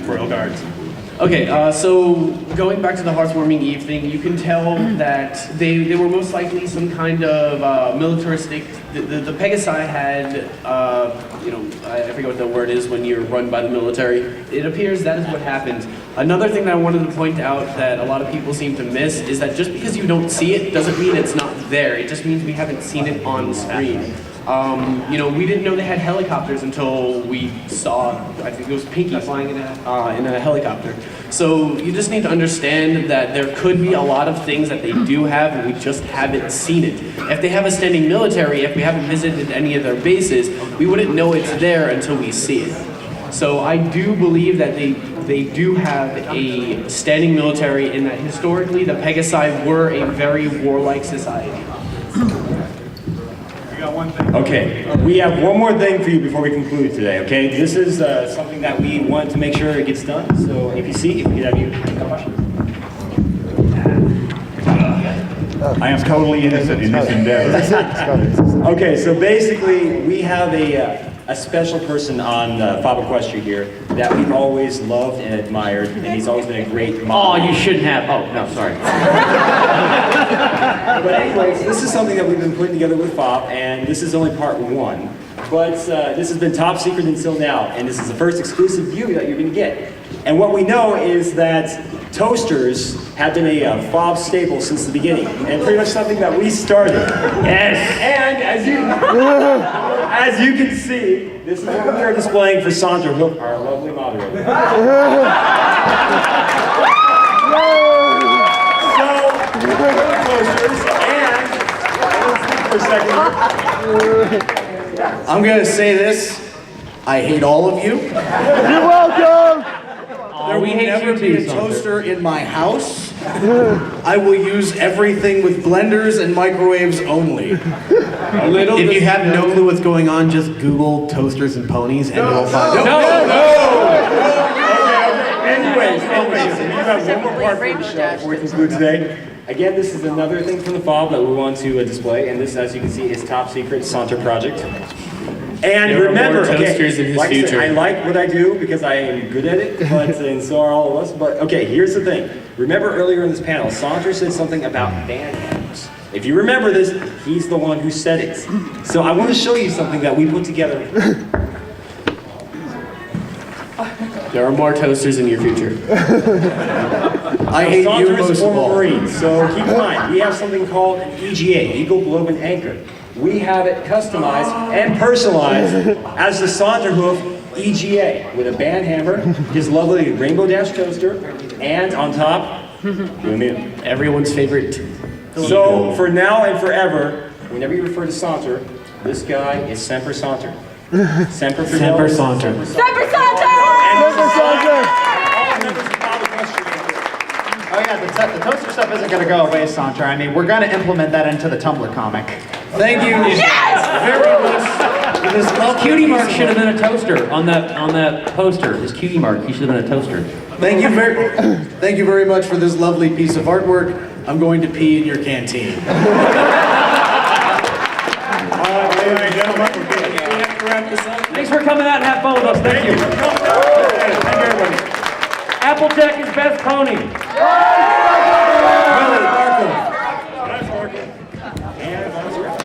Royal Guards. Okay, so going back to the Hearthwarming Eve thing, you can tell that they were most likely some kind of militaristic. The Pegasi had, I forget what the word is when you're run by the military. It appears that is what happened. Another thing that I wanted to point out that a lot of people seem to miss is that just because you don't see it doesn't mean it's not there. It just means we haven't seen it on screen. We didn't know they had helicopters until we saw, I think it was Pinky flying in a helicopter. So you just need to understand that there could be a lot of things that they do have and we just haven't seen it. If they have a standing military, if we haven't visited any of their bases, we wouldn't know it's there until we see it. So I do believe that they do have a standing military and that historically the Pegasi were a very warlike society. Okay, we have one more thing for you before we conclude today, okay? This is something that we want to make sure it gets done. So if you see, if we could have you I am totally innocent in this endeavor. Okay, so basically we have a special person on FOB Equestria here that we've always loved and admired, and he's always been a great model. Oh, you shouldn't have. Oh, no, sorry. But anyways, this is something that we've been putting together with FOB, and this is only part one. But this has been top secret until now, and this is the first exclusive view that you're going to get. And what we know is that toasters have been a FOB staple since the beginning, and pretty much something that we started. Yes. And as you can see, this is what we are displaying for Sandra, our lovely moderator. I'm gonna say this. I hate all of you. You're welcome. There will never be a toaster in my house. I will use everything with blenders and microwaves only. If you have no clue what's going on, just Google toasters and ponies and you'll find out. Anyways, we have one more part for the show before we conclude today. Again, this is another thing from the FOB that we want to display, and this, as you can see, is top secret Saunter project. And remember, okay, like I said, I like what I do because I am good at it, but and so are all of us. But okay, here's the thing. Remember earlier in this panel, Saunter said something about band hammers. If you remember this, he's the one who said it. So I want to show you something that we put together. There are more toasters in your future. I hate you most of all. Marines, so keep in mind, we have something called an EGA, Eagle Globe and Anchor. We have it customized and personalized as the Saunterhoof EGA with a band hammer, his lovely Rainbow Dash toaster, and on top, everyone's favorite. So for now and forever, whenever you refer to Saunter, this guy is Semper Saunter. Semper Fidelis. Semper Saunter. Semper Saunter! Oh yeah, the toaster stuff isn't going to go away, Saunter. I mean, we're going to implement that into the Tumblr comic. Thank you very much. His cutie mark should have been a toaster on that poster. His cutie mark, he should have been a toaster. Thank you very much for this lovely piece of artwork. I'm going to pee in your canteen. Ladies and gentlemen, Thanks for coming out and have fun with us. Thank you. Thank you, everybody. Applejack is best pony.